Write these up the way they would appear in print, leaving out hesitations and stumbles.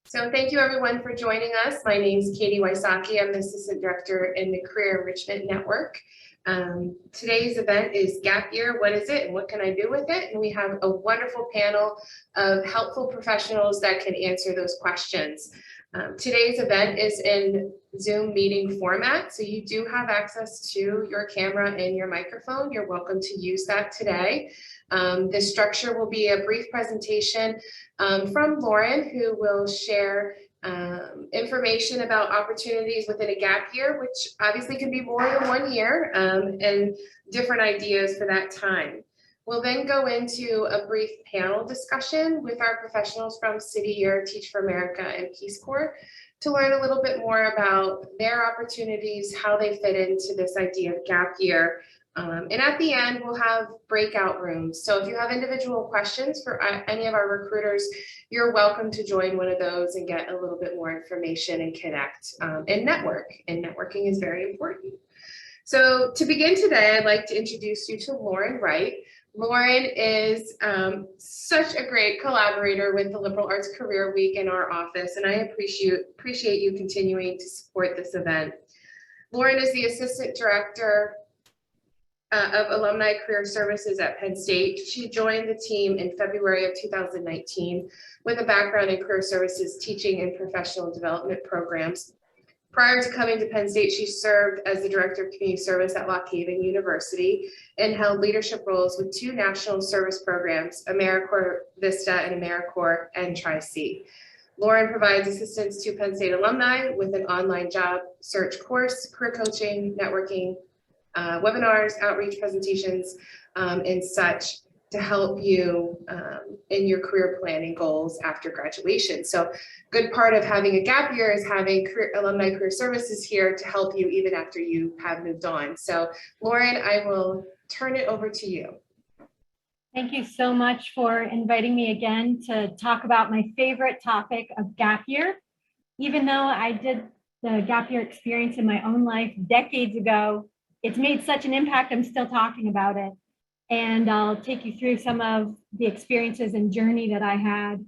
So thank you everyone for joining us. My name is Katie Wysocki. I'm the Assistant Director in the Career Enrichment Network. Today's event is Gap Year. What is it and what can I do with it? And we have a wonderful panel of helpful professionals that can answer those questions. Today's event is in Zoom meeting format, so you do have access to your camera and your microphone. You're welcome to use that today. The structure will be a brief presentation from Lauren, who will share information about opportunities within a gap year, which obviously can be more than 1 year, and different ideas for that time. We'll then go into a brief panel discussion with our professionals from City Year, Teach for America, and Peace Corps to learn a little bit more about their opportunities, how they fit into this idea of gap year. And at the end, we'll have breakout rooms. So if you have individual questions for any of our recruiters, you're welcome to join one of those and get a little bit more information and connect and network. And networking is very important. So to begin today, I'd like to introduce you to Lauren Wright. Lauren is such a great collaborator with the Liberal Arts Career Week in our office, and I appreciate you continuing to support this event. Lauren is the Assistant Director of Alumni Career Services at Penn State. She joined the team in February of 2019 with a background in career services, teaching, and professional development programs. Prior to coming to Penn State, she served as the Director of Community Service at Lock Haven University and held leadership roles with 2 national service programs, Americorps, Vista, and Americorps, and Tri-C. Lauren provides assistance to Penn State alumni with an online job search course, career coaching, networking, webinars, outreach presentations, and such to help you in your career planning goals after graduation. So good part of having a gap year is having alumni career services here to help you even after you have moved on. So Lauren, I will turn it over to you. Thank you so much for inviting me again to talk about my favorite topic of gap year. Even though I did the gap year experience in my own life decades ago, it's made such an impact, I'm still talking about it. And I'll take you through some of the experiences and journey that I had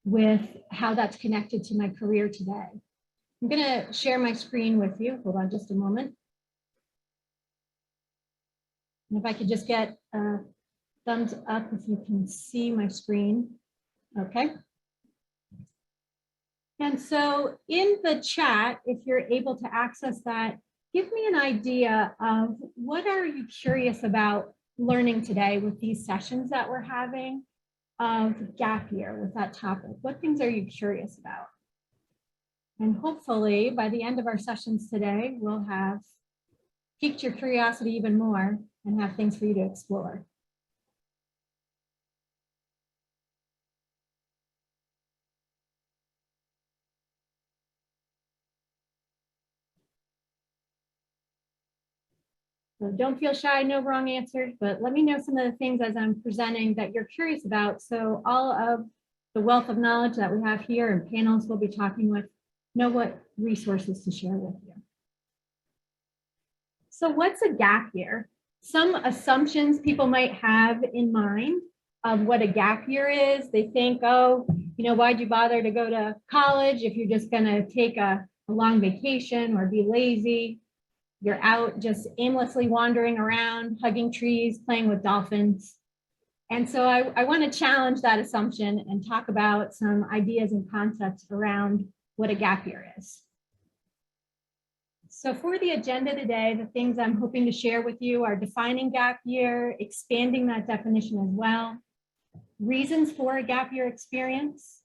with how that's connected to my career today. I'm gonna share my screen with you. Hold on just a moment. And if I could just get a thumbs up if you can see my screen. Okay. And so in the chat, if you're able to access that, give me an idea of what are you curious about learning today with these sessions that we're having of gap year with that topic. What things are you curious about? And hopefully by the end of our sessions today, we'll have piqued your curiosity even more and have things for you to explore. So don't feel shy, no wrong answers, but let me know some of the things as I'm presenting that you're curious about. So all of the wealth of knowledge that we have here and panels we'll be talking with, know what resources to share with you. So what's a gap year? Some assumptions people might have in mind of what a gap year is. They think, oh, you know, why'd you bother to go to college if you're just gonna take a long vacation or be lazy? You're out just aimlessly wandering around, hugging trees, playing with dolphins. And so I want to challenge that assumption and talk about some ideas and concepts around what a gap year is. So for the agenda today, the things I'm hoping to share with you are defining gap year, expanding that definition as well, reasons for a gap year experience,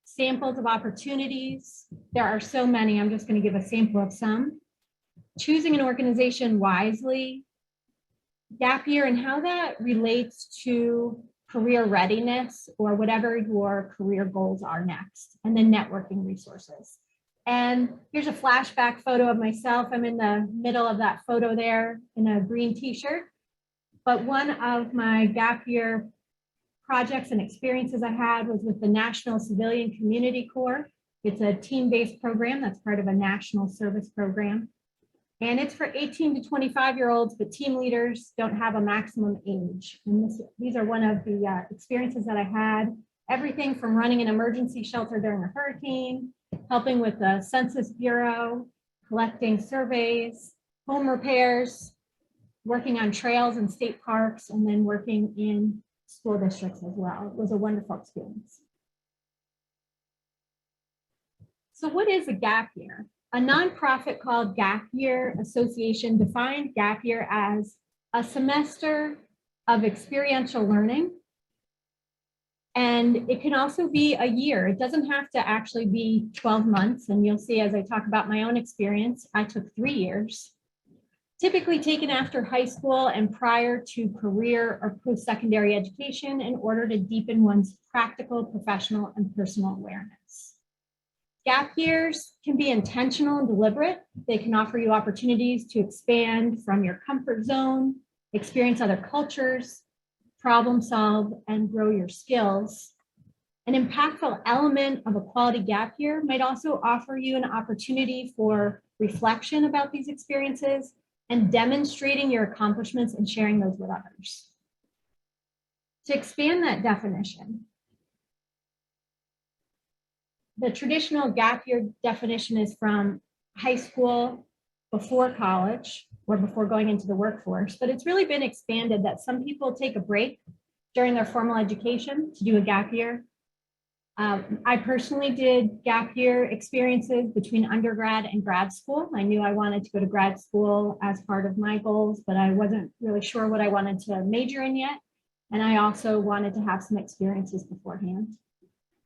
samples of opportunities. There are so many, I'm just going to give a sample of some. Choosing an organization wisely, gap year and how that relates to career readiness or whatever your career goals are next, and then networking resources. And here's a flashback photo of myself. I'm in the middle of that photo there in a green t-shirt. But one of my gap year projects and experiences I had was with the National Civilian Community Corps. It's a team-based program that's part of a national service program. And it's for 18 to 25-year-olds, but team leaders don't have a maximum age. And these are one of the experiences that I had everything from running an emergency shelter during a hurricane, helping with the Census Bureau, collecting surveys, home repairs, working on trails and state parks, and then working in school districts as well. It was a wonderful experience. So what is a gap year? A nonprofit called Gap Year Association defined gap year as a semester of experiential learning. And it can also be a year. It doesn't have to actually be 12 months. And you'll see as I talk about my own experience, I took 3 years, typically taken after high school and prior to career or post-secondary education in order to deepen one's practical, professional, and personal awareness. Gap years can be intentional and deliberate. They can offer you opportunities to expand from your comfort zone, experience other cultures, problem solve, and grow your skills. An impactful element of a quality gap year might also offer you an opportunity for reflection about these experiences and demonstrating your accomplishments and sharing those with others. To expand that definition, the traditional gap year definition is from high school before college or before going into the workforce, but it's really been expanded that some people take a break during their formal education to do a gap year. I personally did gap year experiences between undergrad and grad school. I knew I wanted to go to grad school as part of my goals, but I wasn't really sure what I wanted to major in yet. And I also wanted to have some experiences beforehand.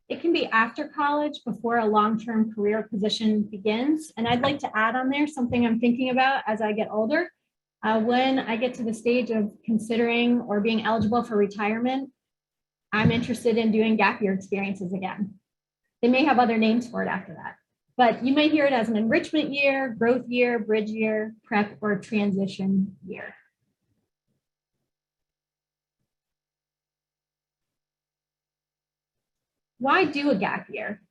It can be after college before a long-term career position begins. And I'd like to add on there something I'm thinking about as I get older. When I get to the stage of considering or being eligible for retirement, I'm interested in doing gap year experiences again. They may have other names for it after that, but you may hear it as an enrichment year, growth year, bridge year, prep, or transition year. Why do a gap year?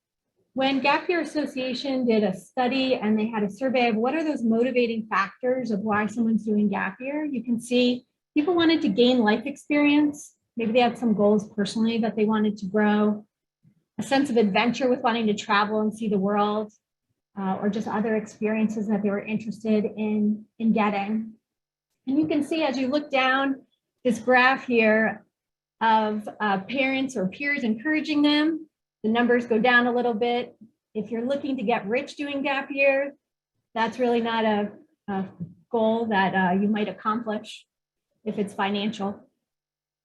When Gap Year Association did a study and they had a survey of what are those motivating factors of why someone's doing gap year, you can see people wanted to gain life experience. Maybe they had some goals personally that they wanted to grow, a sense of adventure with wanting to travel and see the world, or just other experiences that they were interested in getting. And you can see as you look down this graph here of parents or peers encouraging them, the numbers go down a little bit. If you're looking to get rich doing gap year, that's really not a goal that you might accomplish if it's financial.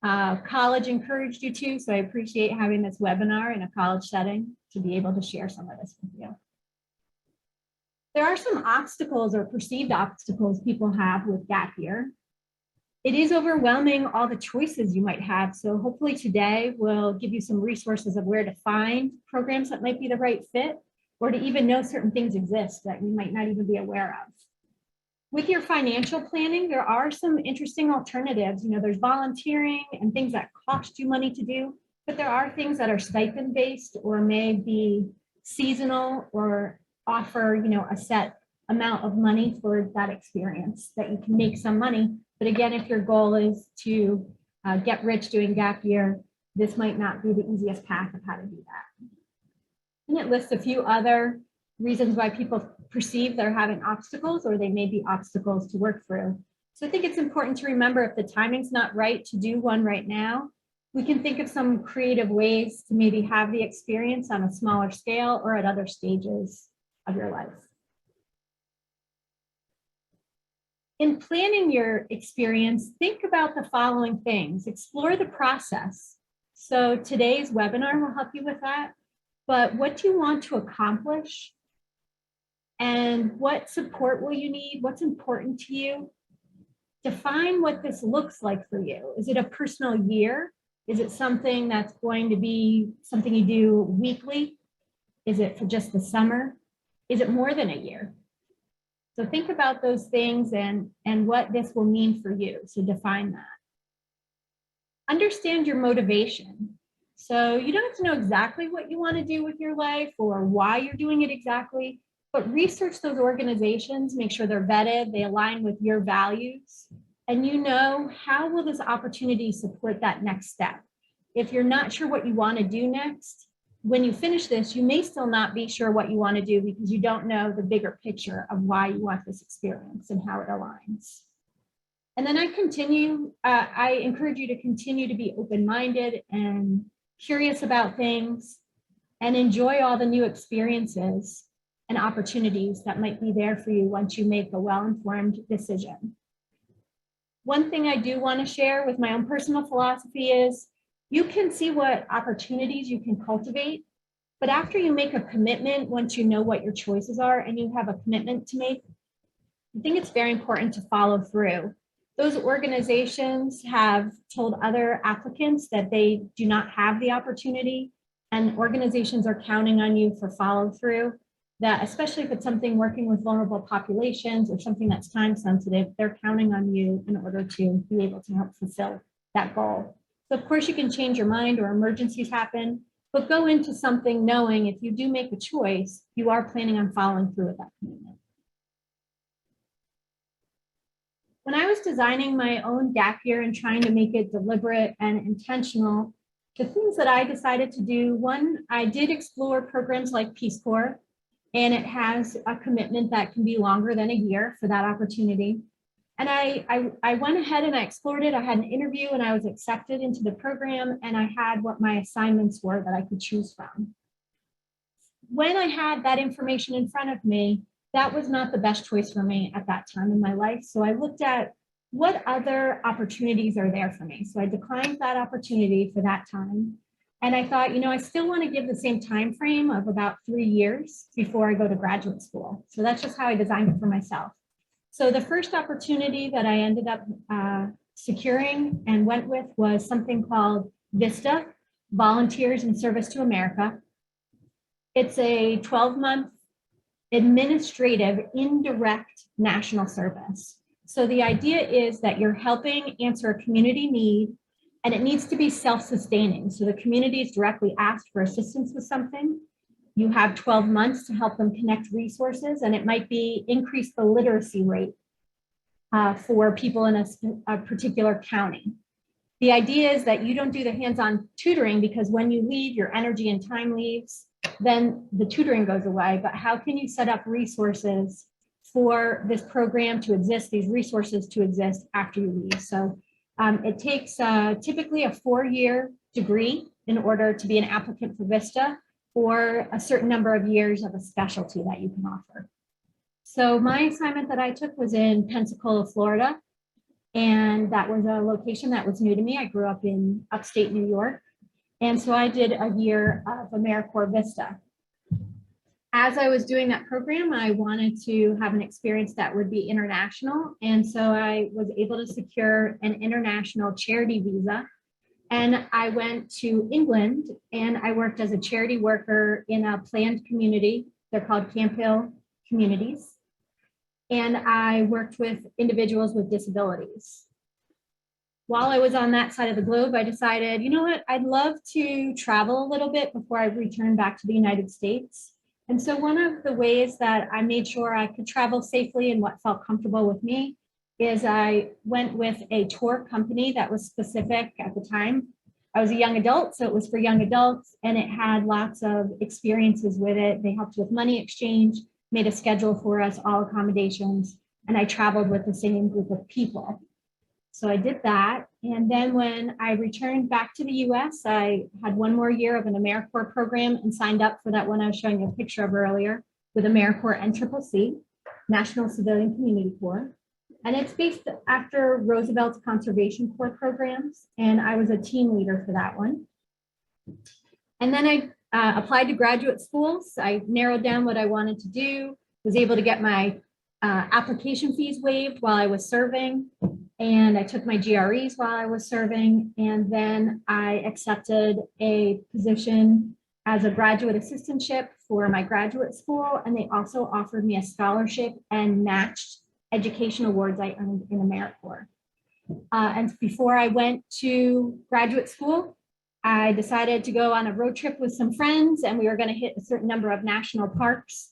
College encouraged you to, so I appreciate having this webinar in a college setting to be able to share some of this with you. There are some obstacles or perceived obstacles people have with gap year. It is overwhelming all the choices you might have. So hopefully today will give you some resources of where to find programs that might be the right fit, or to even know certain things exist that you might not even be aware of. With your financial planning, there are some interesting alternatives. You know, there's volunteering and things that cost you money to do, but there are things that are stipend based or may be seasonal or offer, you know, a set amount of money for that experience that you can make some money. But again, if your goal is to get rich doing gap year, this might not be the easiest path of how to do that. And it lists a few other reasons why people perceive they're having obstacles, or they may be obstacles to work through. So I think it's important to remember if the timing's not right to do one right now, we can think of some creative ways to maybe have the experience on a smaller scale or at other stages of your life. In planning your experience, think about the following things. Explore the process. So today's webinar will help you with that. But what do you want to accomplish? And what support will you need? What's important to you? Define what this looks like for you. Is it a personal year? Is it something that's going to be something you do weekly? Is it for just the summer? Is it more than a year? So think about those things and what this will mean for you. So define that. Understand your motivation. So you don't have to know exactly what you want to do with your life or why you're doing it exactly, but research those organizations, make sure they're vetted, they align with your values, and you know how will this opportunity support that next step. if you're not sure what you want to do next, when you finish this, you may still not be sure what you want to do because you don't know the bigger picture of why you want this experience and how it aligns. And then I encourage you to continue to be open-minded and curious about things and enjoy all the new experiences and opportunities that might be there for you once you make a well-informed decision. One thing I do want to share with my own personal philosophy is you can see what opportunities you can cultivate, but after you make a commitment, once you know what your choices are and you have a commitment to make, I think it's very important to follow through. Those organizations have told other applicants that they do not have the opportunity, and organizations are counting on you for follow through. That especially if it's something working with vulnerable populations or something that's time sensitive, they're counting on you in order to be able to help fulfill that goal. So of course you can change your mind or emergencies happen, but go into something knowing if you do make a choice, you are planning on following through with that commitment. When I was designing my own gap year and trying to make it deliberate and intentional, the things that I decided to do, one, I did explore programs like Peace Corps, and it has a commitment that can be longer than a year for that opportunity. And I went ahead and I explored it. I had an interview and I was accepted into the program, and I had what my assignments were that I could choose from. When I had that information in front of me, that was not the best choice for me at that time in my life. So I looked at what other opportunities are there for me. So I declined that opportunity for that time. And I thought, I still want to give the same time frame of about 3 years before I go to graduate school. So that's just how I designed it for myself. So the first opportunity that I ended up securing and went with was something called Vista, Volunteers in Service to America. It's a 12-month administrative indirect national service. So the idea is that you're helping answer a community need, and it needs to be self-sustaining. So the community is directly asked for assistance with something. You have 12 months to help them connect resources, and it might be increase the literacy rate for people in a particular county. The idea is that you don't do the hands-on tutoring because when you leave, your energy and time leaves, then the tutoring goes away. But how can you set up resources for this program to exist, these resources to exist after you leave? So it takes typically a 4-year degree in order to be an applicant for Vista, or a certain number of years of a specialty that you can offer. So my assignment that I took was in Pensacola, Florida, and that was a location that was new to me. I grew up in upstate New York, and so I did a year of Americorps Vista. As I was doing that program, I wanted to have an experience that would be international, and so I was able to secure an international charity visa. And I went to England and I worked as a charity worker in a planned community. They're called Camp Hill communities. And I worked with individuals with disabilities. While I was on that side of the globe, I decided, you know what, I'd love to travel a little bit before I return back to the United States. And so one of the ways that I made sure I could travel safely and what felt comfortable with me is I went with a tour company that was specific at the time. I was a young adult, so it was for young adults, and it had lots of experiences with it. They helped with money exchange, made a schedule for us, all accommodations, and I traveled with the same group of people. So I did that. And then when I returned back to the US, I had 1 more year of an Americorps program and signed up for that one I was showing you a picture of earlier with Americorps NCCC, National Civilian Community Corps. And it's based after Roosevelt's Conservation Corps programs. And I was a team leader for that one. And then I applied to graduate schools. I narrowed down what I wanted to do, was able to get my application fees waived while I was serving. And I took my GREs while I was serving. And then I accepted a position as a graduate assistantship for my graduate school. And they also offered me a scholarship and matched education awards I earned in Americorps. And before I went to graduate school, I decided to go on a road trip with some friends, and we were going to hit a certain number of national parks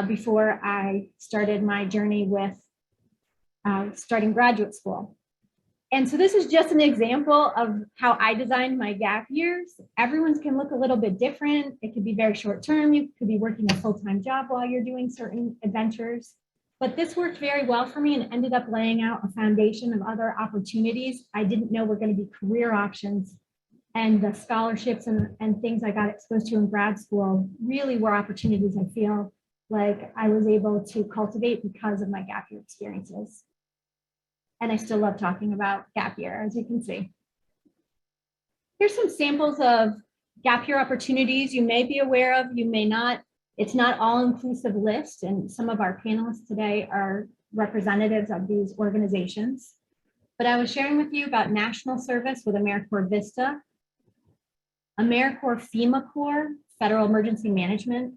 before I started my journey with starting graduate school. And so this is just an example of how I designed my gap years. Everyone's can look a little bit different. It could be very short term. You could be working a full-time job while you're doing certain adventures. But this worked very well for me and ended up laying out a foundation of other opportunities I didn't know were going to be career options. And the scholarships and things I got exposed to in grad school really were opportunities I feel like I was able to cultivate because of my gap year experiences. And I still love talking about gap year, as you can see. Here's some samples of gap year opportunities you may be aware of, you may not. It's not all-inclusive list, and some of our panelists today are representatives of these organizations. But I was sharing with you about national service with Americorps Vista, Americorps FEMA Corps, Federal Emergency Management.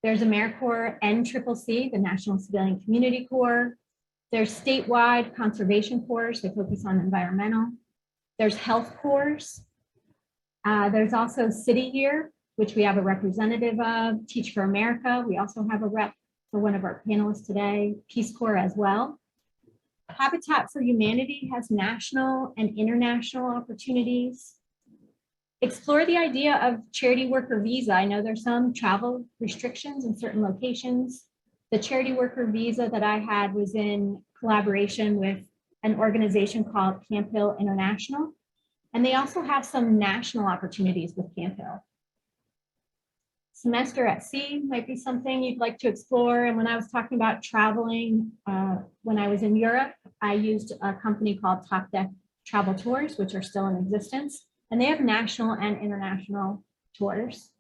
There's Americorps NCCC, the National Civilian Community Corps. There's statewide conservation corps, they focus on environmental. There's health corps. There's also City Year, which we have a representative of. Teach for America, we also have a rep for one of our panelists today. Peace Corps as well. Habitat for Humanity has national and international opportunities. Explore the idea of charity worker visa. I know there's some travel restrictions in certain locations. The charity worker visa that I had was in collaboration with an organization called Camp Hill International. And they also have some national opportunities with Camp Hill. Semester at sea might be something you'd like to explore. And when I was talking about traveling, when I was in Europe, I used a company called Top Deck Travel Tours, which are still in existence. And they have national and international tours.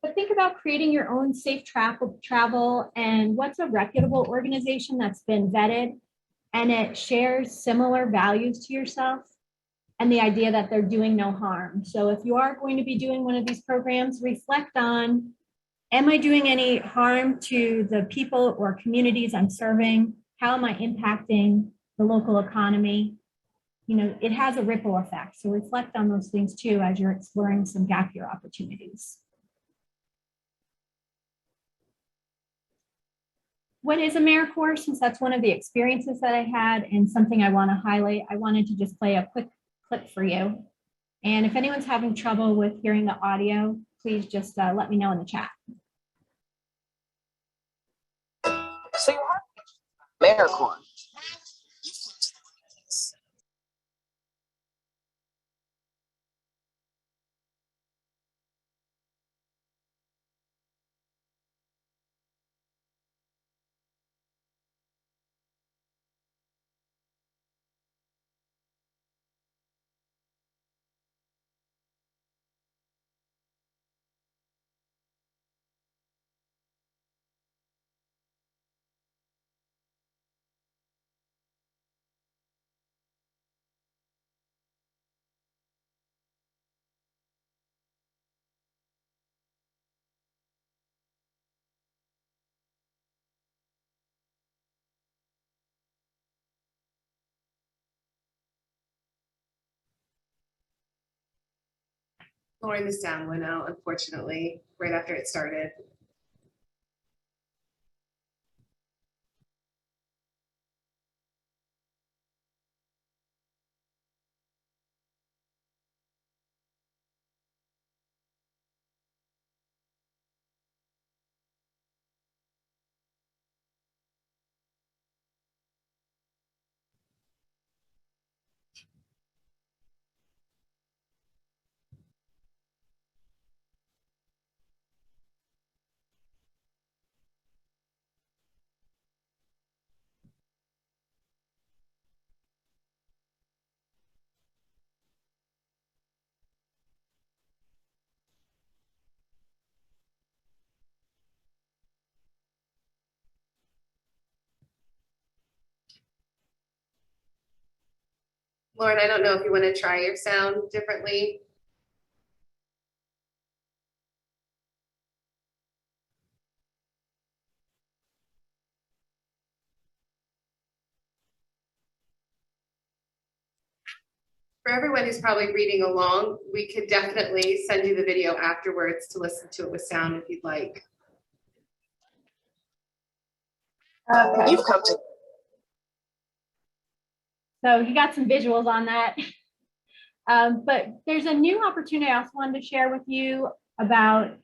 But think about creating your own safe travel and what's a reputable organization that's been vetted and it shares similar values to yourself and the idea that they're doing no harm. So if you are going to be doing one of these programs, reflect on, am I doing any harm to the people or communities I'm serving? How am I impacting the local economy? You know, it has a ripple effect. So reflect on those things too as you're exploring some gap year opportunities. What is Americorps? Since that's one of the experiences that I had and something I want to highlight, I wanted to just play a quick clip for you. And if anyone's having trouble with hearing the audio, please just let me know in the chat. So you have Americorps. Lauren, the sound went out, unfortunately, right after it started. Lauren, I don't know if you want to try your sound differently. For everyone who's probably reading along, we could definitely send you the video afterwards to listen to it with sound if you'd like. Okay. You've come to So you got some visuals on that. But there's a new opportunity I also wanted to share with you about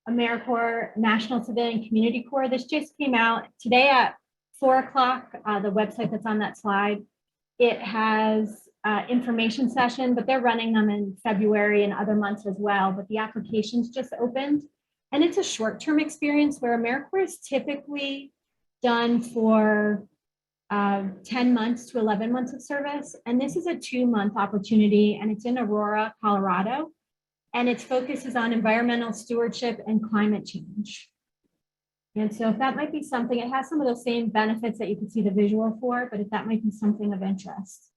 Americorps National Civilian Community Corps. This just came out today at 4 o'clock, the website that's on that slide. It has information session, but they're running them in February and other months as well. But the applications just opened, and it's a short-term experience where Americorps is typically done for 10 months to 11 months of service. And this is a 2-month opportunity, and it's in Aurora, Colorado. And its focus is on environmental stewardship and climate change. And so if that might be something, it has some of those same benefits that you can see the visual for, but if that might be something of interest.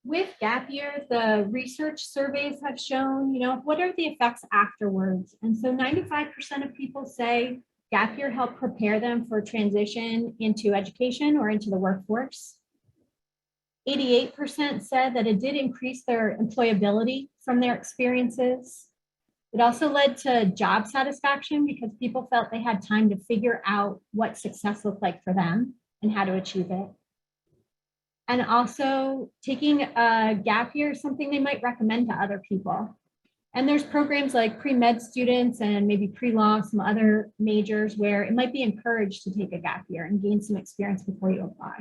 With gap year, the research surveys have shown, what are the effects afterwards? And so 95% of people say gap year helped prepare them for transition into education or into the workforce. 88% said that it did increase their employability from their experiences. It also led to job satisfaction because people felt they had time to figure out what success looked like for them and how to achieve it. And also taking a gap year is something they might recommend to other people. And there's programs like pre-med students and maybe pre-law, some other majors where it might be encouraged to take a gap year and gain some experience before you apply.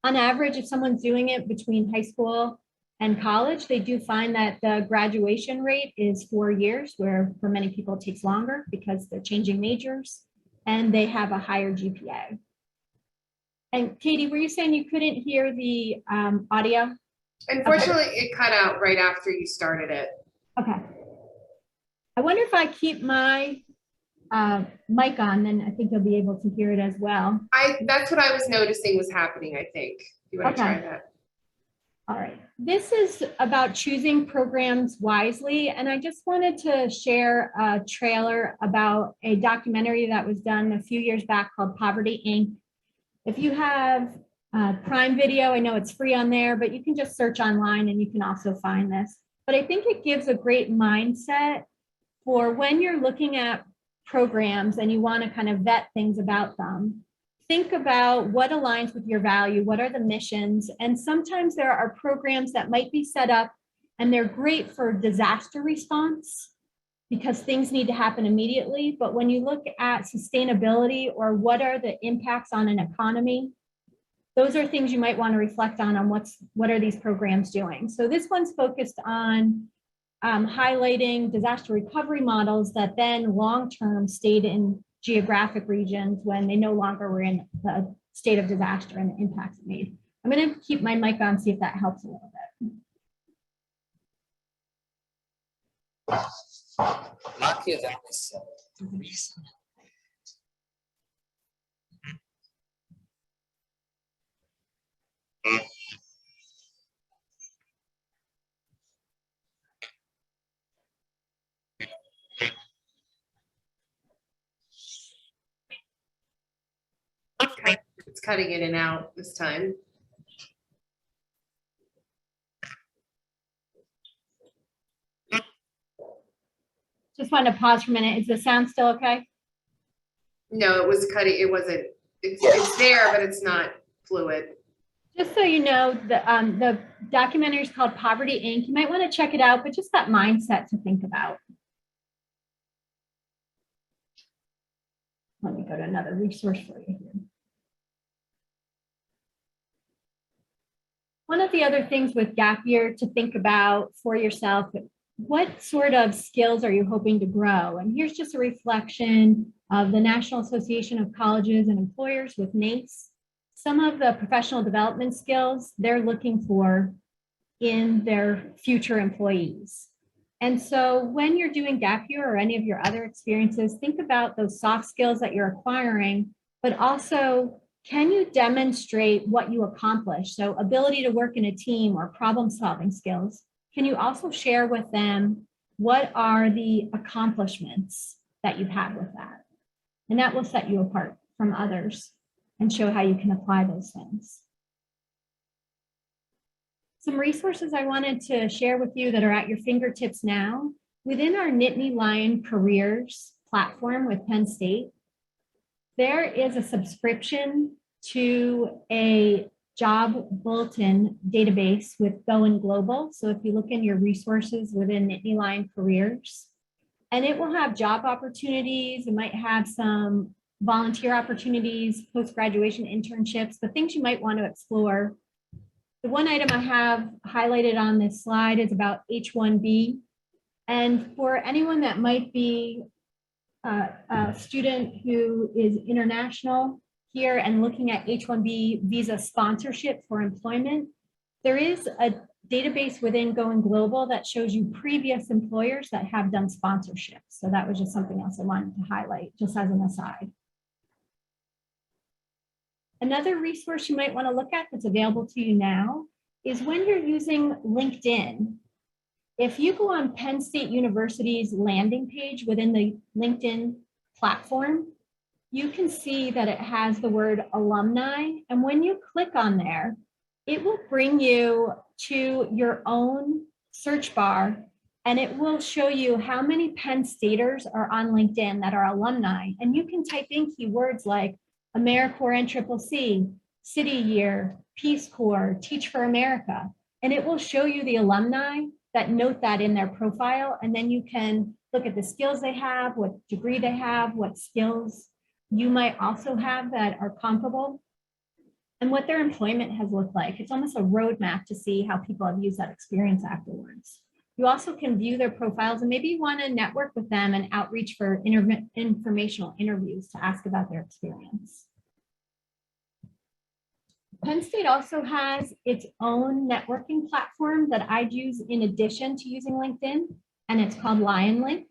On average, if someone's doing it between high school and college, they do find that the graduation rate is 4 years, where for many people it takes longer because they're changing majors and they have a higher GPA. And Katie, were you saying you couldn't hear the audio? Unfortunately, it cut out right after you started it. Okay. I wonder if I keep my mic on, then I think you'll be able to hear it as well. That's what I was noticing was happening, I think. You want to try that? All right. This is about choosing programs wisely. And I just wanted to share a trailer about a documentary that was done a few years back called Poverty, Inc. If you have Prime Video, I know it's free on there, but you can just search online and you can also find this. But I think it gives a great mindset for when you're looking at programs and you want to kind of vet things about them. Think about what aligns with your value, what are the missions, and sometimes there are programs that might be set up and they're great for disaster response because things need to happen immediately. But when you look at sustainability or what are the impacts on an economy, those are things you might want to reflect on what are these programs doing. So this one's focused on highlighting disaster recovery models that then long-term stayed in geographic regions when they no longer were in the state of disaster and the impacts it made. I'm going to keep my mic on, see if that helps a little bit. Machiavelli said, the reason It's cutting in and out this time. Just wanted to pause for a minute. Is the sound still okay? No, it was cutting. It wasn't. It's there, but it's not fluid. Just so you know, the documentary is called Poverty, Inc. You might want to check it out, but just that mindset to think about. Let me go to another resource for you here. One of the other things with gap year to think about for yourself, what sort of skills are you hoping to grow? And here's just a reflection of the National Association of Colleges and Employers with NACE. Some of the professional development skills they're looking for in their future employees. And so when you're doing gap year or any of your other experiences, think about those soft skills that you're acquiring, but also can you demonstrate what you accomplish? So ability to work in a team or problem solving skills. Can you also share with them what are the accomplishments that you've had with that? And that will set you apart from others and show how you can apply those things. Some resources I wanted to share with you that are at your fingertips now. Within our Nittany Lion Careers platform with Penn State, there is a subscription to a job bulletin database with Going Global. So if you look in your resources within Nittany Lion Careers, and it will have job opportunities, it might have some volunteer opportunities, post-graduation internships, the things you might want to explore. The one item I have highlighted on this slide is about H-1B. And for anyone that might be a student who is international here and looking at H-1B visa sponsorship for employment, there is a database within Going Global that shows you previous employers that have done sponsorship. So that was just something else I wanted to highlight, just as an aside. Another resource you might want to look at that's available to you now is when you're using LinkedIn. If you go on Penn State University's landing page within the LinkedIn platform, you can see that it has the word alumni. And when you click on there, it will bring you to your own search bar, and it will show you how many Penn Staters are on LinkedIn that are alumni. And you can type in keywords like Americorps NCCC, City Year, Peace Corps, Teach for America, and it will show you the alumni that note that in their profile. And then you can look at the skills they have, what degree they have, what skills you might also have that are comparable, and what their employment has looked like. It's almost a roadmap to see how people have used that experience afterwards. You also can view their profiles, and maybe you want to network with them and outreach for informational interviews to ask about their experience. Penn State also has its own networking platform that I'd use in addition to using LinkedIn, and it's called LionLink.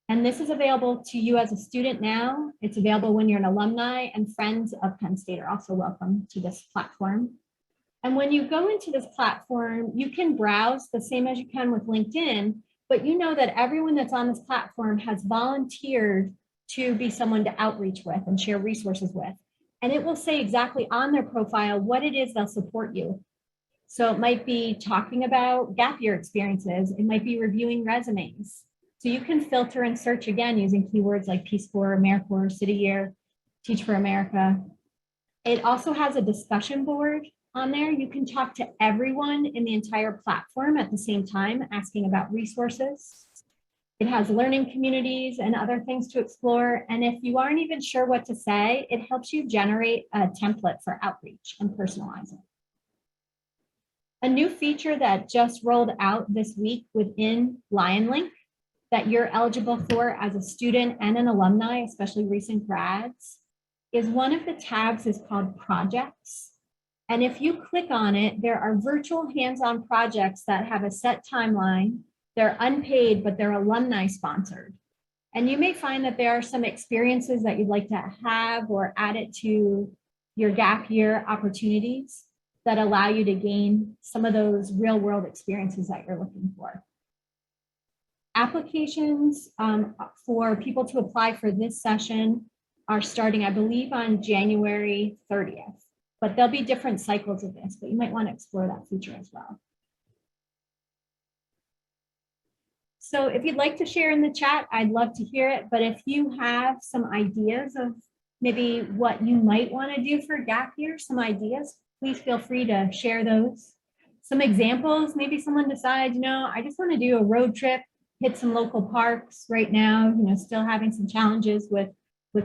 And this is available to you as a student now. It's available when you're an alumni, and friends of Penn State are also welcome to this platform. And when you go into this platform, you can browse the same as you can with LinkedIn, but you know that everyone that's on this platform has volunteered to be someone to outreach with and share resources with. And it will say exactly on their profile what it is they'll support you. So it might be talking about gap year experiences. It might be reviewing resumes. So you can filter and search again using keywords like Peace Corps, Americorps, City Year, Teach for America. It also has a discussion board on there. You can talk to everyone in the entire platform at the same time, asking about resources. It has learning communities and other things to explore. And if you aren't even sure what to say, it helps you generate a template for outreach and personalize it. A new feature that just rolled out this week within LionLink that you're eligible for as a student and an alumni, especially recent grads, is one of the tabs is called projects. And if you click on it, there are virtual hands-on projects that have a set timeline. They're unpaid, but they're alumni sponsored. And you may find that there are some experiences that you'd like to have or add it to your gap year opportunities that allow you to gain some of those real world experiences that you're looking for. Applications for people to apply for this session are starting, I believe, on January 30th, but there'll be different cycles of this, but you might want to explore that feature as well. So if you'd like to share in the chat, I'd love to hear it. But if you have some ideas of maybe what you might want to do for gap year, some ideas, please feel free to share those. Some examples, maybe someone decides, you know, I just want to do a road trip, hit some local parks right now, you know, still having some challenges with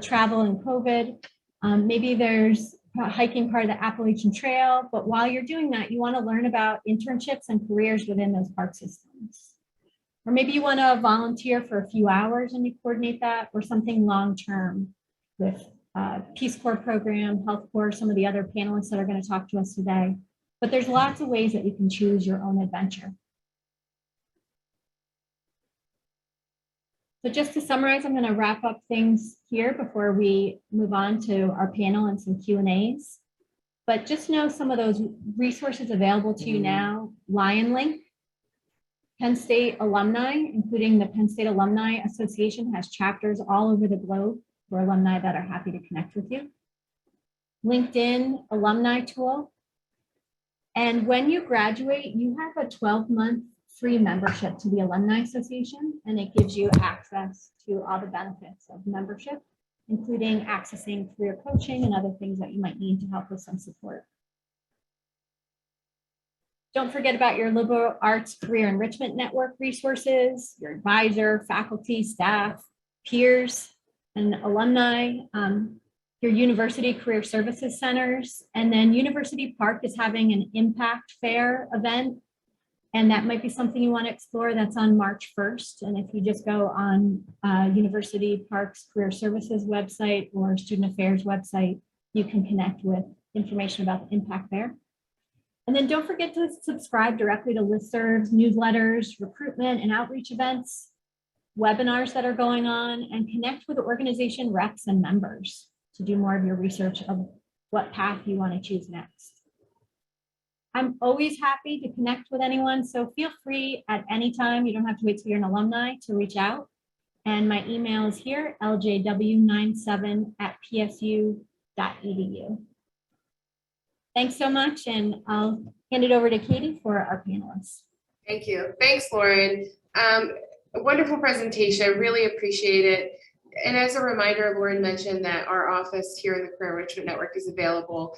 travel and COVID. Maybe there's a hiking part of the Appalachian Trail, but while you're doing that, you want to learn about internships and careers within those park systems. Or maybe you want to volunteer for a few hours and you coordinate that, or something long-term with Peace Corps program, Health Corps, some of the other panelists that are going to talk to us today. But there's lots of ways that you can choose your own adventure. So just to summarize, I'm going to wrap up things here before we move on to our panel and some Q&As. But just know some of those resources available to you now: LionLink, Penn State alumni, including the Penn State Alumni Association, has chapters all over the globe for alumni that are happy to connect with you. LinkedIn alumni tool. And when you graduate, you have a 12-month free membership to the Alumni Association, and it gives you access to all the benefits of membership. including accessing career coaching and other things that you might need to help with some support. Don't forget about your liberal arts career enrichment network resources, your advisor, faculty, staff, peers, and alumni, your university career services centers, and then University Park is having an impact fair event, and that might be something you want to explore. That's on March 1st, and if you just go on University Park's career services website or student affairs website, you can connect with information about the impact fair. And then don't forget to subscribe directly to listservs, newsletters, recruitment and outreach events, webinars that are going on, and connect with organization reps and members to do more of your research of what path you want to choose next. I'm always happy to connect with anyone, so feel free at any time. You don't have to wait till you're an alumni to reach out. And my email is here, ljw97@psu.edu. Thanks so much, and I'll hand it over to Katie for our panelists. Thank you. Thanks, Lauren. A wonderful presentation. Really appreciate it. And as a reminder, Lauren mentioned that our office here in the Career Enrichment Network is available.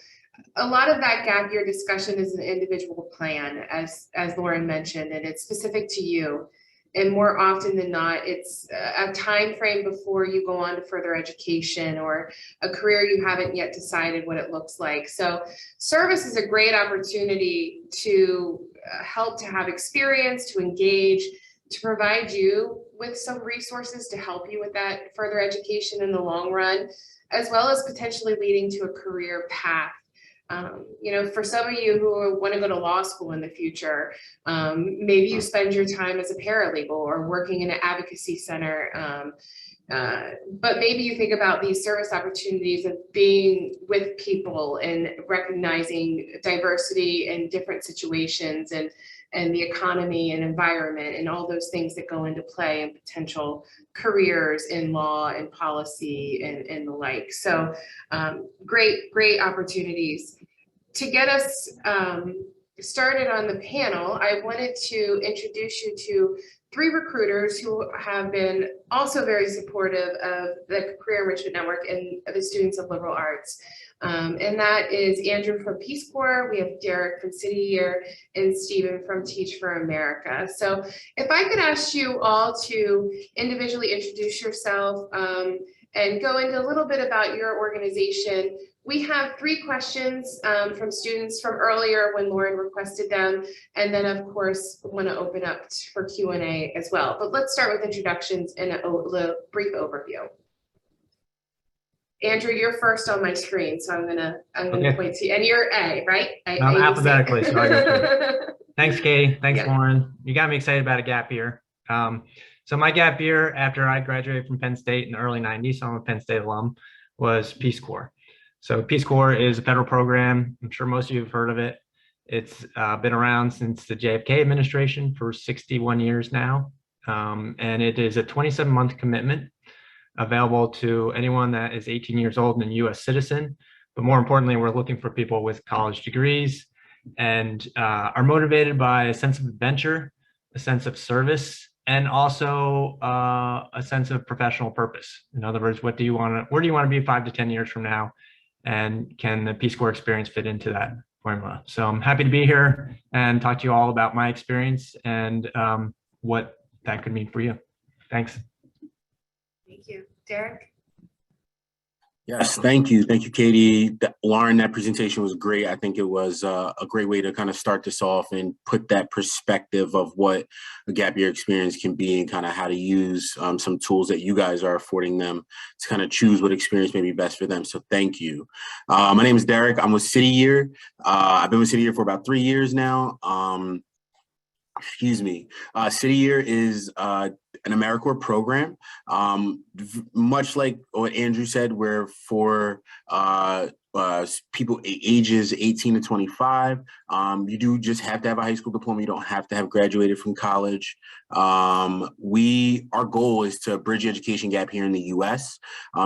A lot of that gap year discussion is an individual plan, as Lauren mentioned, and it's specific to you. And more often than not, it's a time frame before you go on to further education or a career you haven't yet decided what it looks like. So service is a great opportunity to help to have experience, to engage, to provide you with some resources to help you with that further education in the long run, as well as potentially leading to a career path. You know, for some of you who want to go to law school in the future, maybe you spend your time as a paralegal or working in an advocacy center. But maybe you think about these service opportunities of being with people and recognizing diversity in different situations and the economy and environment and all those things that go into play in potential careers in law and policy and the like. So great opportunities. To get us started on the panel, I wanted to introduce you to 3 recruiters who have been also very supportive of the Career Enrichment Network and the students of liberal arts. And that is Andrew from Peace Corps, we have Derek from City Year, and Stephen from Teach for America. So if I could ask you all to individually introduce yourself and go into a little bit about your organization. We have 3 questions from students from earlier when Lauren requested them, and then of course want to open up for Q&A as well. But let's start with introductions and a brief overview. Andrew, you're first on my screen, so I'm gonna point to you, and you're A, right? I'm alphabetically, so I go. Thanks, Katie. Thanks, Yeah. Lauren. You got me excited about a gap year. So my gap year after I graduated from Penn State in the early 90s, so I'm a Penn State alum, was Peace Corps. So Peace Corps is a federal program. I'm sure most of you have heard of it. It's been around since the JFK administration for 61 years now. And it is a 27-month commitment available to anyone that is 18 years old and a US citizen. But more importantly, we're looking for people with college degrees and are motivated by a sense of adventure, a sense of service, and also a sense of professional purpose. In other words, where do you want to be 5 to 10 years from now? And can the Peace Corps experience fit into that formula? So I'm happy to be here and talk to you all about my experience and what that could mean for you. Thanks. Thank you. Derek? Yes, thank you. Thank you, Katie. Lauren, that presentation was great. I think it was a great way to kind of start this off and put that perspective of what a gap year experience can be and kind of how to use some tools that you guys are affording them to kind of choose what experience may be best for them. So thank you. My name is Derek. I'm with City Year. I've been with City Year for about 3 years now. City Year is an Americorps program. Much like what Andrew said, we're for people ages 18 to 25. You do just have to have a high school diploma. You don't have to have graduated from college. Our goal is to bridge the education gap here in the US.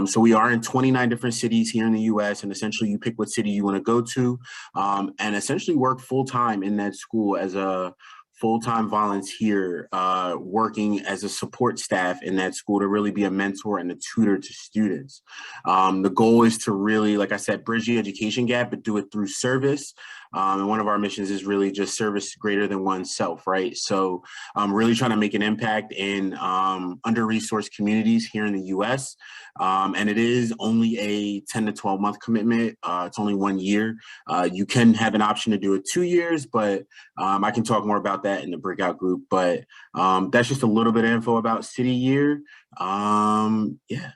So we are in 29 different cities here in the US, and essentially you pick what city you want to go to and essentially work full time in that school as a full-time volunteer working as a support staff in that school to really be a mentor and a tutor to students. The goal is to really, like I said, bridge the education gap, but do it through service. And one of our missions is really just service greater than oneself, right? So I'm really trying to make an impact in under-resourced communities here in the US. And it is only a 10 to 12 month commitment. It's only 1 year. You can have an option to do it 2 years, but I can talk more about that in the breakout group. But that's just a little bit of info about City Year. Yeah.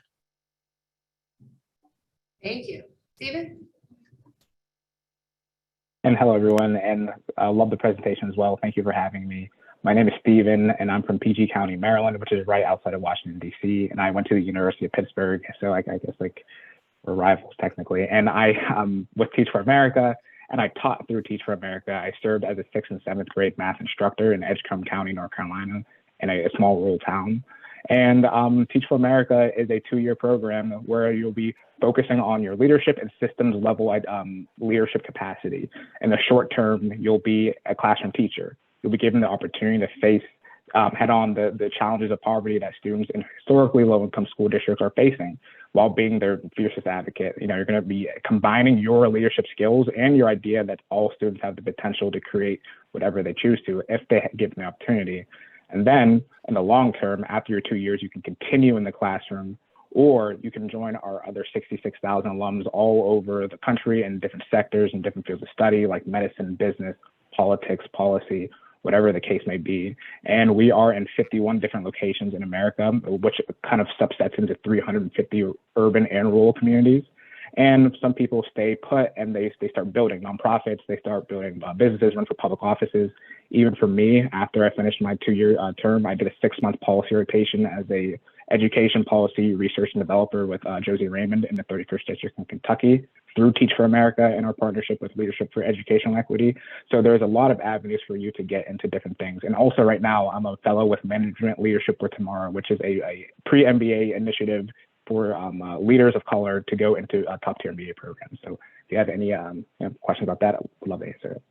Thank you. Stephen? And hello, everyone, and I love the presentation as well. Thank you for having me. My name is Steven, and I'm from PG County, Maryland, which is right outside of Washington, D.C., and I went to the University of Pittsburgh, so I guess we're rivals technically. And I was Teach for America, and I taught through Teach for America. I served as a 6th and 7th grade math instructor in Edgecombe County, North Carolina, in a small rural town. And Teach for America is a 2-year program where you'll be focusing on your leadership and systems level leadership capacity. In the short term, you'll be a classroom teacher. You'll be given the opportunity to face head on the challenges of poverty that students in historically low-income school districts are facing while being their fiercest advocate. You know, you're going to be combining your leadership skills and your idea that all students have the potential to create whatever they choose to if they give them the opportunity. And then in the long term, after your 2 years, you can continue in the classroom, or you can join our other 66,000 alums all over the country in different sectors and different fields of study like medicine, business, politics, policy, whatever the case may be. And we are in 51 different locations in America, which kind of subsets into 350 urban and rural communities. And some people stay put and they start building nonprofits, they start building businesses, run for public offices. Even for me, after I finished my 2-year term, I did a 6-month policy rotation as a education policy research and developer with Josie Raymond in the 31st District in Kentucky through Teach for America and our partnership with Leadership for Educational Equity. So there's a lot of avenues for you to get into different things. And also right now, I'm a fellow with Management Leadership for Tomorrow, which is a pre-MBA initiative for leaders of color to go into top-tier MBA programs. So if you have any questions about that, I would love to answer it.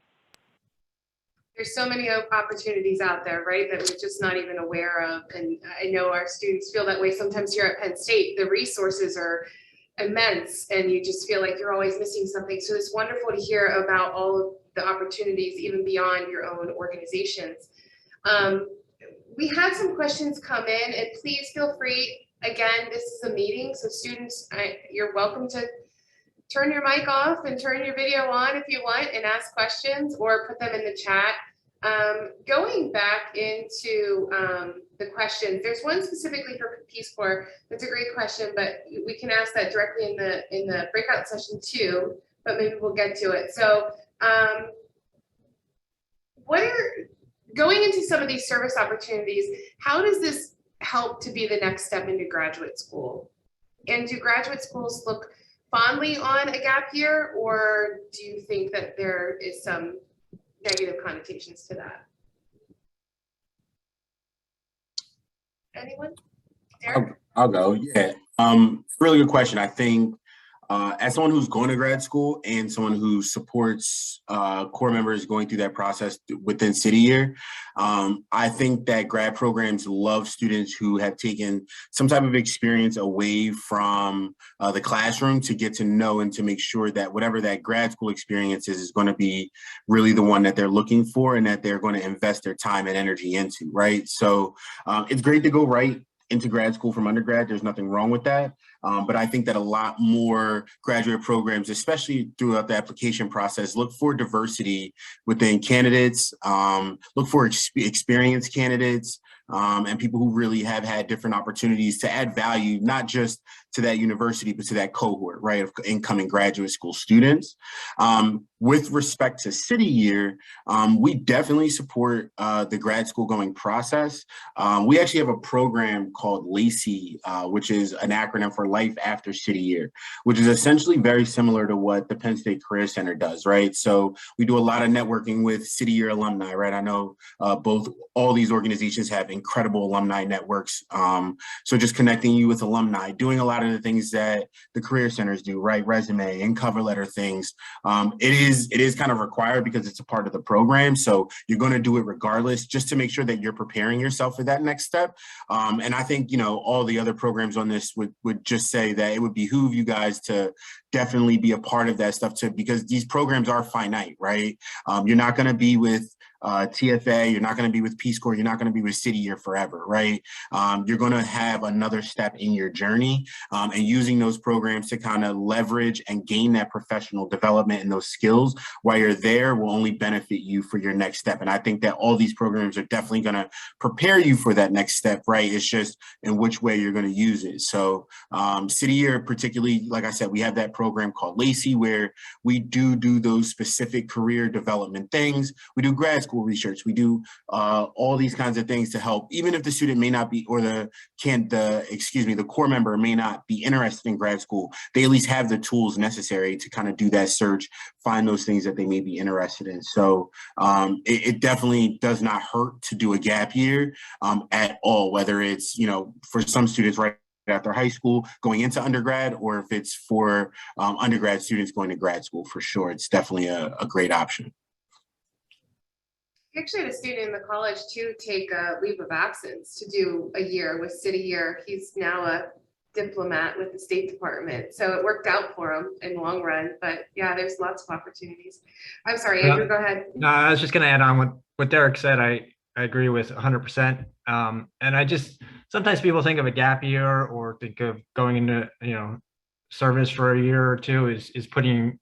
There's so many opportunities out there, right, that we're just not even aware of. And I know our students feel that way sometimes here at Penn State. The resources are immense and you just feel like you're always missing something. So it's wonderful to hear about all of the opportunities even beyond your own organizations. We had some questions come in, and please feel free. Again, this is a meeting, so students, you're welcome to turn your mic off and turn your video on if you want and ask questions or put them in the chat. Going back into the questions, there's one specifically for Peace Corps. That's a great question, but we can ask that directly in the breakout session too, but maybe we'll get to it. So going into some of these service opportunities, how does this help to be the next step into graduate school? And do graduate schools look fondly on a gap year, or do you think that there is some negative connotations to that? Anyone? Derek? I'll go. Yeah. Really good question. I think as someone who's going to grad school and someone who supports Corps members going through that process within City Year, I think that grad programs love students who have taken some type of experience away from the classroom to get to know and to make sure that whatever that grad school experience is going to be really the one that they're looking for and that they're going to invest their time and energy into, right? So it's great to go right into grad school from undergrad. There's nothing wrong with that. But I think that a lot more graduate programs, especially throughout the application process, look for diversity within candidates, look for experienced candidates, and people who really have had different opportunities to add value, not just to that university, but to that cohort, right, of incoming graduate school students. With respect to City Year, we definitely support the grad school going process. We actually have a program called LACW, which is an acronym for Life After City Year, which is essentially very similar to what the Penn State Career Center does, right? So we do a lot of networking with City Year alumni, right? I know all these organizations have incredible alumni networks. So just connecting you with alumni, doing a lot of the things that the career centers do, right? Resume and cover letter things. It is kind of required because it's a part of the program. So you're going to do it regardless, just to make sure that you're preparing yourself for that next step. And I think, you know, all the other programs on this would just say that it would behoove you guys to definitely be a part of that stuff too, because these programs are finite, right? You're not going to be with TFA, you're not going to be with Peace Corps, you're not going to be with City Year forever, right? You're going to have another step in your journey, and using those programs to kind of leverage and gain that professional development and those skills while you're there will only benefit you for your next step. And I think that all these programs are definitely going to prepare you for that next step, right? It's just in which way you're going to use it. So City Year, particularly, like I said, we have that program called LACW where we do those specific career development things. We do grad school research. We do all these kinds of things to help, even if the student may not be, or the core member may not be interested in grad school, they at least have the tools necessary to kind of do that search, find those things that they may be interested in. So it definitely does not hurt to do a gap year at all, whether it's, you know, for some students right after high school going into undergrad, or if it's for undergrad students going to grad school. For sure, it's definitely a great option. We actually had a student in the college to take a leave of absence to do a year with City Year. He's now a diplomat with the State Department. So it worked out for him in the long run. But yeah, there's lots of opportunities. I'm sorry, Andrew, go ahead. No, I was just going to add on what Derek said. I agree with 100%. And I just, sometimes people think of a gap year or think of going into, you know, service for a year or two is putting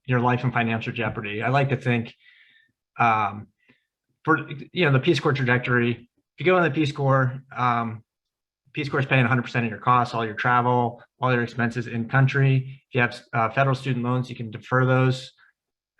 your life in financial jeopardy. I like to think, for, you know, the Peace Corps trajectory, if you go in the Peace Corps is paying 100% of your costs, all your travel, all your expenses in country. If you have federal student loans, you can defer those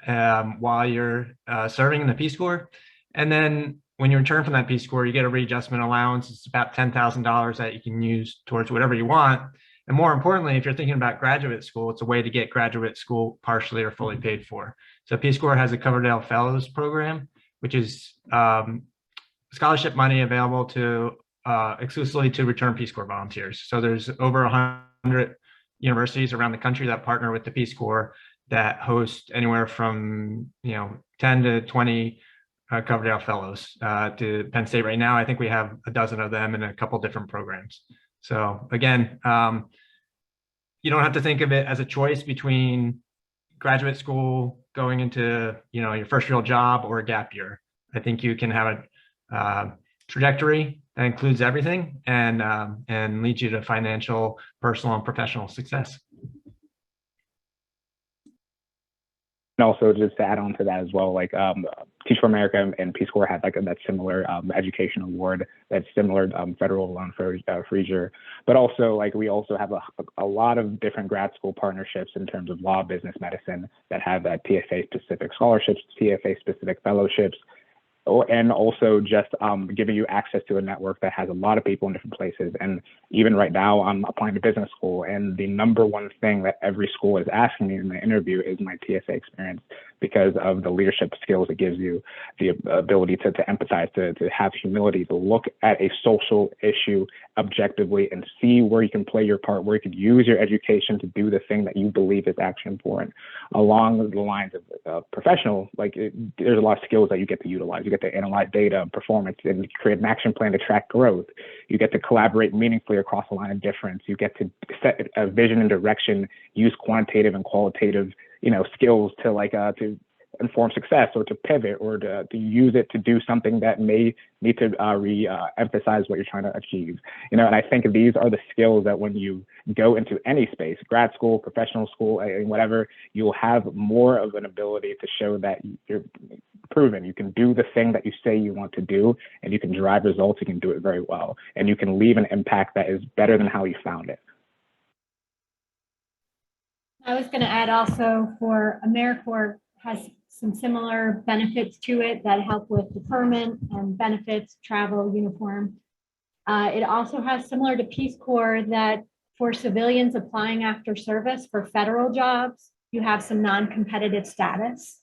while you're serving in the Peace Corps. And then when you return from that Peace Corps, you get a readjustment allowance. It's about $10,000 that you can use towards whatever you want. And more importantly, if you're thinking about graduate school, it's a way to get graduate school partially or fully paid for. So Peace Corps has a Coverdale Fellows program, which is scholarship money available to exclusively to return Peace Corps volunteers. So there's over 100 universities around the country that partner with the Peace Corps that host anywhere from, you know, 10 to 20 Coverdale Fellows to Penn State. Right now, I think we have a dozen of them in a couple different programs. So again, you don't have to think of it as a choice between graduate school, going into, you know, your first real job, or a gap year. I think you can have a trajectory that includes everything and leads you to financial, personal, and professional success. And also, just to add on to that as well, like Teach for America and Peace Corps had like that similar education award, that similar federal loan for Freezer. But also, like, we also have a lot of different grad school partnerships in terms of law, business, medicine that have TFA specific scholarships, TFA specific fellowships, and also just giving you access to a network that has a lot of people in different places. And even right now, I'm applying to business school, and the number one thing that every school is asking me in the interview is my TSA experience, because of the leadership skills it gives you, the ability to empathize, to have humility, to look at a social issue objectively and see where you can play your part, where you can use your education to do the thing that you believe is actually important. Along the lines of professional, like there's a lot of skills that you get to utilize. You get to analyze data, performance, and create an action plan to track growth. You get to collaborate meaningfully across a line of difference. You get to set a vision and direction, use quantitative and qualitative, you know, skills to to inform success, or to pivot, or to use it to do something that may need to re-emphasize what you're trying to achieve. You know, and I think these are the skills that when you go into any space, grad school, professional school, whatever, you'll have more of an ability to show that you're proven. You can do the thing that you say you want to do, and you can drive results. You can do it very well, and you can leave an impact that is better than how you found it. I was going to add also, for Americorps has some similar benefits to it that help with deferment and benefits, travel, uniform. It also has, similar to Peace Corps, that for civilians applying after service for federal jobs, you have some non-competitive status.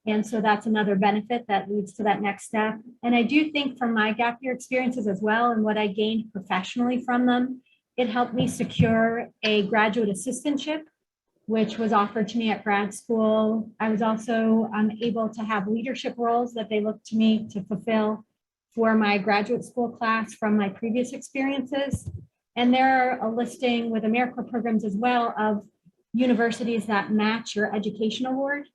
And so that's another benefit that leads to that next step. And I do think from my gap year experiences as well, and what I gained professionally from them, It helped me secure a graduate assistantship, which was offered to me at grad school. I was also able to have leadership roles that they looked to me to fulfill for my graduate school class from my previous experiences. And there are a listing with Americorps programs as well of universities that match your education award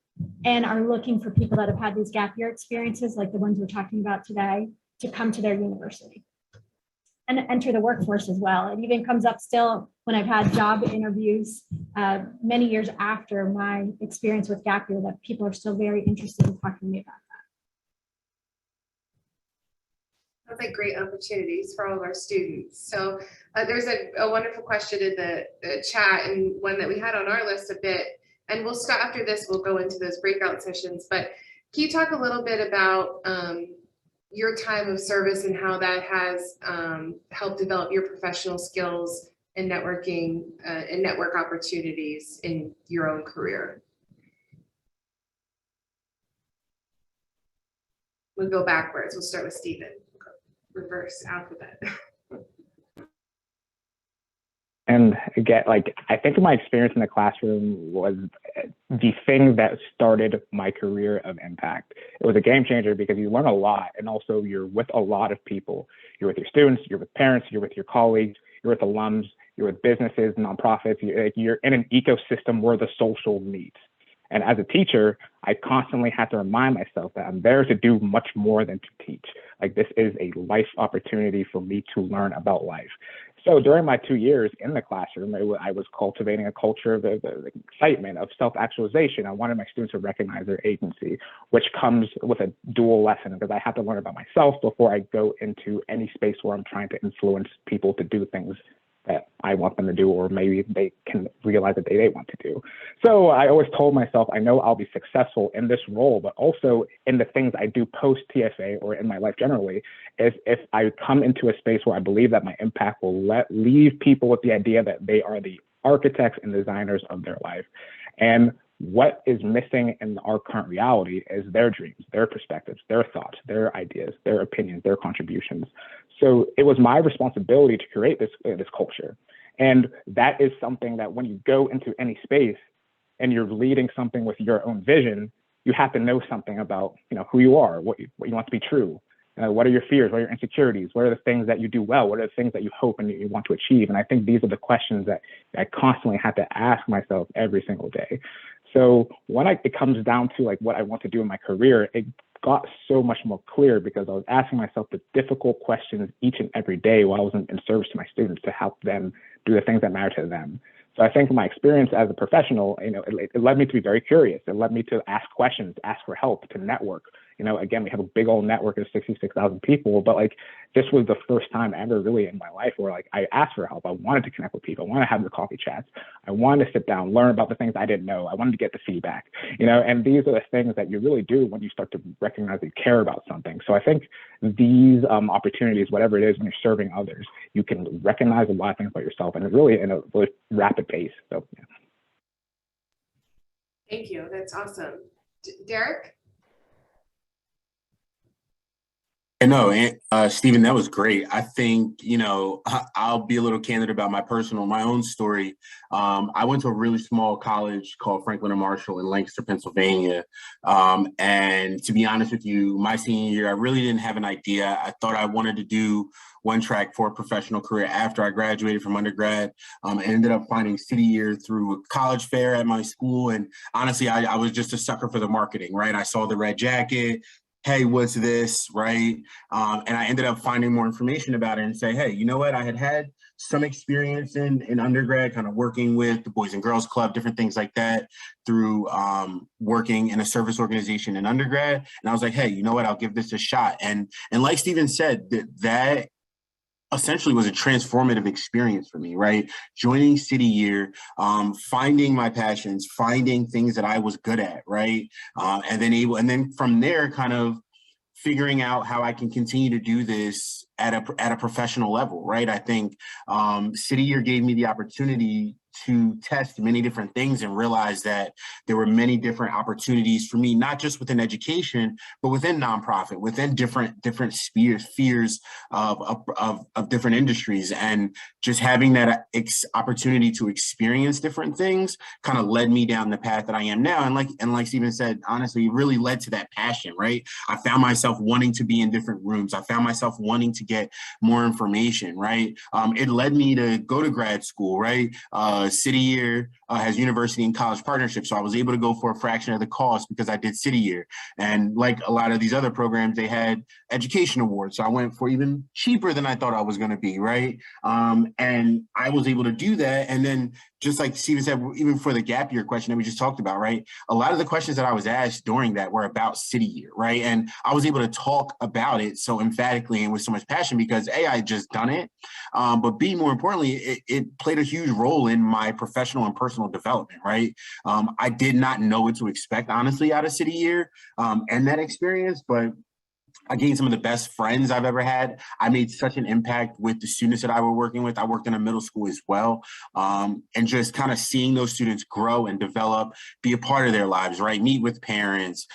and are looking for people that have had these gap year experiences, like the ones we're talking about today, to come to their university and enter the workforce as well. It even comes up still when I've had job interviews many years after my experience with gap year, that people are still very interested in talking to me about that. Sounds like great opportunities for all of our students. So there's a wonderful question in the chat, and one that we had on our list a bit, and we'll start after this, we'll go into those breakout sessions, but can you talk a little bit about your time of service and how that has helped develop your professional skills and networking and network opportunities in your own career? We'll go backwards. We'll start with Stephen. Reverse alphabet. And again, like, I think my experience in the classroom was the thing that started my career of impact. It was a game changer because you learn a lot, and also you're with a lot of people. You're with your students, you're with parents, you're with your colleagues, you're with alums, you're with businesses, nonprofits. You're in an ecosystem where the social meets. And as a teacher, I constantly had to remind myself that I'm there to do much more than to teach. Like, this is a life opportunity for me to learn about life. So during my 2 years in the classroom, I was cultivating a culture of the excitement, of self-actualization. I wanted my students to recognize their agency, which comes with a dual lesson, because I have to learn about myself before I go into any space where I'm trying to influence people to do things that I want them to do, or maybe they can realize that they want to do. So I always told myself, I know I'll be successful in this role, but also in the things I do post TSA or in my life generally, is if I come into a space where I believe that my impact will leave people with the idea that they are the architects and designers of their life. And what is missing in our current reality is their dreams, their perspectives, their thoughts, their ideas, their opinions, their contributions. So it was my responsibility to create this culture. And that is something that when you go into any space and you're leading something with your own vision, you have to know something about, who you are, what you want to be true. What are your fears? What are your insecurities? What are the things that you do well? What are the things that you hope and you want to achieve? And I think these are the questions that I constantly have to ask myself every single day. So when it comes down to like what I want to do in my career, it got so much more clear because I was asking myself the difficult questions each and every day while I was in service to my students to help them do the things that matter to them. So I think my experience as a professional, it led me to be very curious. It led me to ask questions, ask for help, to network. Again, we have a big old network of 66,000 people, but like this was the first time ever really in my life where like I asked for help. I wanted to connect with people. I wanted to have the coffee chats. I wanted to sit down, learn about the things I didn't know. I wanted to get the feedback, and these are the things that you really do when you start to recognize you care about something. So I think these opportunities, whatever it is, when you're serving others, you can recognize a lot of things about yourself, and it's really in a really rapid pace. So yeah. Thank you. That's awesome. Derek? And no, Stephen, that was great. I think, I'll be a little candid about my own story. I went to a really small college called Franklin and Marshall in Lancaster, Pennsylvania. And to be honest with you, my senior year, I really didn't have an idea. I thought I wanted to do one track for a professional career after I graduated from undergrad. I ended up finding City Year through a college fair at my school. And honestly, I was just a sucker for the marketing, right? I saw the red jacket. Hey, what's this, right? And I ended up finding more information about it and say, hey, you know what? I had some experience in undergrad, kind of working with the Boys and Girls Club, different things like that through working in a service organization in undergrad. And I was like, hey, you know what? I'll give this a shot. And like Stephen said, that essentially was a transformative experience for me, right? Joining City Year, finding my passions, finding things that I was good at, right? And then from there, kind of figuring out how I can continue to do this at a professional level, right? I think City Year gave me the opportunity to test many different things and realize that there were many different opportunities for me, not just within education, but within nonprofit, within different spheres of different industries. And just having that opportunity to experience different things kind of led me down the path that I am now. And like Stephen said, honestly, it really led to that passion, right? I found myself wanting to be in different rooms. I found myself wanting to get more information, right? It led me to go to grad school, right? City Year has university and college partnerships. So I was able to go for a fraction of the cost because I did City Year. And like a lot of these other programs, they had education awards. So I went for even cheaper than I thought I was going to be, right? And I was able to do that. And then just like Stephen said, even for the gap year question that we just talked about, right? A lot of the questions that I was asked during that were about City Year, right? And I was able to talk about it so emphatically and with so much passion because A, I had just done it, but B, more importantly, it played a huge role in my professional and personal development, right? I did not know what to expect, honestly, out of City Year and that experience, but I gained some of the best friends I've ever had. I made such an impact with the students that I were working with. I worked in a middle school as well. And just kind of seeing those students grow and develop, be a part of their lives, right? Meet with parents,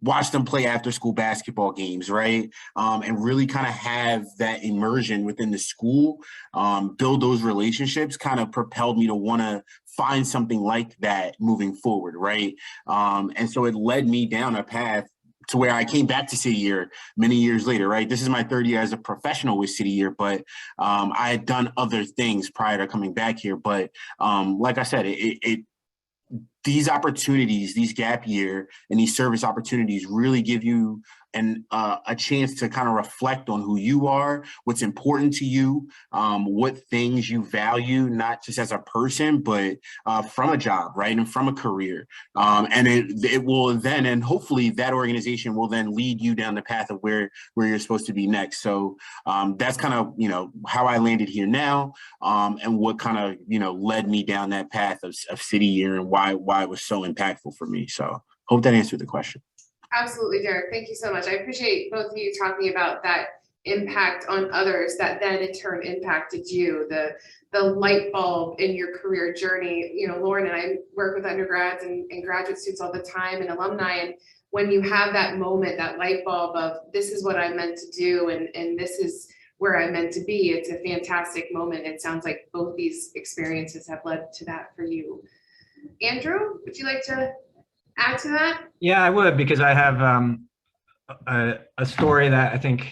watch them play after school basketball games, right? And really kind of have that immersion within the school, build those relationships kind of propelled me to want to find something like that moving forward, right? And so it led me down a path to where I came back to City Year many years later, right? This is my third year as a professional with City Year, but I had done other things prior to coming back here. But like I said, these opportunities, these gap year and these service opportunities really give you a chance to kind of reflect on who you are, what's important to you, what things you value, not just as a person, but from a job, right? And from a career. And it will then, and hopefully that organization will then lead you down the path of where you're supposed to be next. So that's kind of, how I landed here now and what kind of, led me down that path of City Year and why it was so impactful for me. So hope that answered the question. Absolutely, Derek. Thank you so much. I appreciate both of you talking about that impact on others that then in turn impacted you, the light bulb in your career journey. Lauren and I work with undergrads and graduate students all the time and alumni. And when you have that moment, that light bulb of this is what I meant to do and this is where I'm meant to be, it's a fantastic moment. It sounds like both these experiences have led to that for you. Andrew, would you like to add to that? Yeah, I would, because I have a story that I think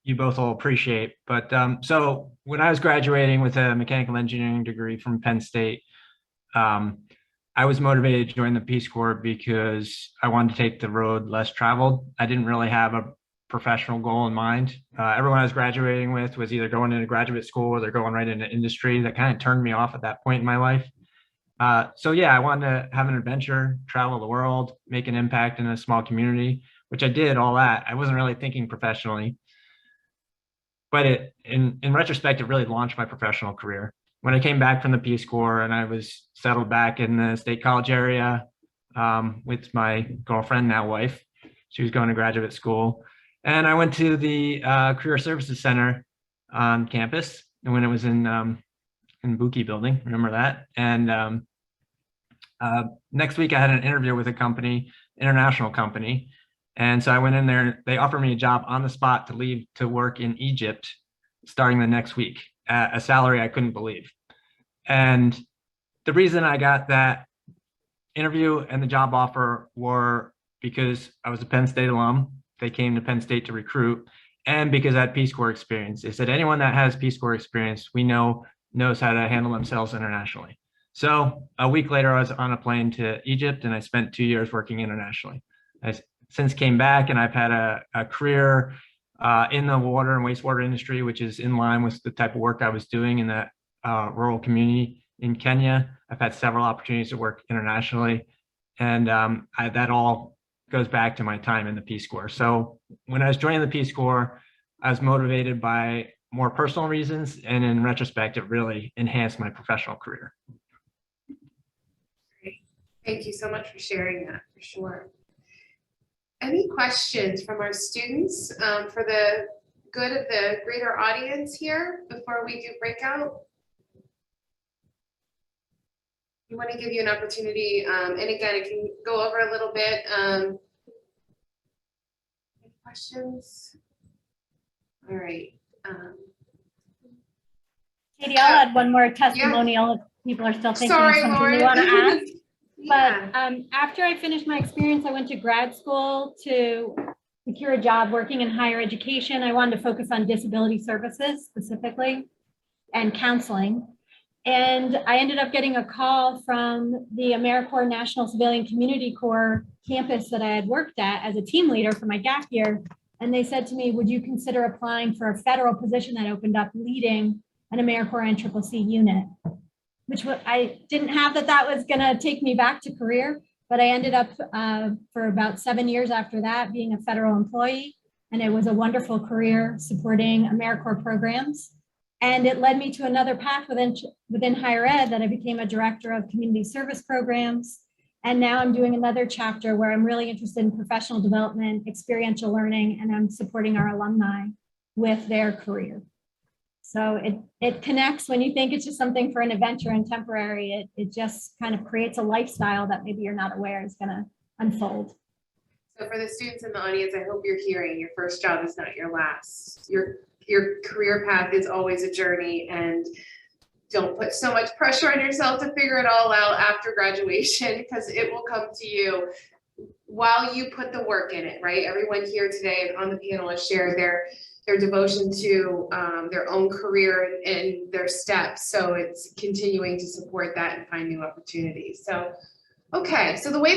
you both will appreciate. But so when I was graduating with a mechanical engineering degree from Penn State, I was motivated to join the Peace Corps because I wanted to take the road less traveled. I didn't really have a professional goal in mind. Everyone I was graduating with was either going into graduate school or they're going right into industry. That kind of turned me off at that point in my life. So yeah, I wanted to have an adventure, travel the world, make an impact in a small community, which I did all that. I wasn't really thinking professionally, but in retrospect, it really launched my professional career. When I came back from the Peace Corps and I was settled back in the State College area with my girlfriend, now wife, she was going to graduate school. And I went to the Career Services Center on campus, and when it was in Buki building, remember that? And next week I had an interview with a company, international company. And so I went in there, they offered me a job on the spot to leave to work in Egypt starting the next week at a salary I couldn't believe. And the reason I got that interview and the job offer were because I was a Penn State alum. They came to Penn State to recruit, and because I had Peace Corps experience. They said anyone that has Peace Corps experience, we knows how to handle themselves internationally. So a week later, I was on a plane to Egypt, and I spent 2 years working internationally. I since came back, and I've had a career in the water and wastewater industry, which is in line with the type of work I was doing in that rural community in Kenya. I've had several opportunities to work internationally, and that all goes back to my time in the Peace Corps. So when I was joining the Peace Corps, I was motivated by more personal reasons, and in retrospect, it really enhanced my professional career. Great. Thank you so much for sharing that, for sure. Any questions from our students for the good of the greater audience here before we do breakout? We want to give you an opportunity, and again, I can go over a little bit. Any questions? All right. Katie, I'll add one more testimonial if people are still thinking of Sorry, something Lauren. they want to ask. Yeah. But after I finished my experience, I went to grad school to secure a job working in higher education. I wanted to focus on disability services specifically and counseling. And I ended up getting a call from the Americorps National Civilian Community Corps campus that I had worked at as a team leader for my gap year. And they said to me, would you consider applying for a federal position that opened up leading an Americorps NCCC unit? Which I didn't have that was gonna take me back to career, but I ended up for about 7 years after that being a federal employee. And it was a wonderful career supporting Americorps programs. And it led me to another path within higher ed that I became a director of community service programs. And now I'm doing another chapter where I'm really interested in professional development, experiential learning, and I'm supporting our alumni with their career. So it connects when you think it's just something for an adventure and temporary, it just kind of creates a lifestyle that maybe you're not aware is gonna unfold. So for the students in the audience, I hope you're hearing your first job is not your last. Your career path is always a journey, and don't put so much pressure on yourself to figure it all out after graduation, because it will come to you while you put the work in it, right? Everyone here today on the panel has shared their devotion to their own career and their steps. So it's continuing to support that and find new opportunities. So, okay, so the way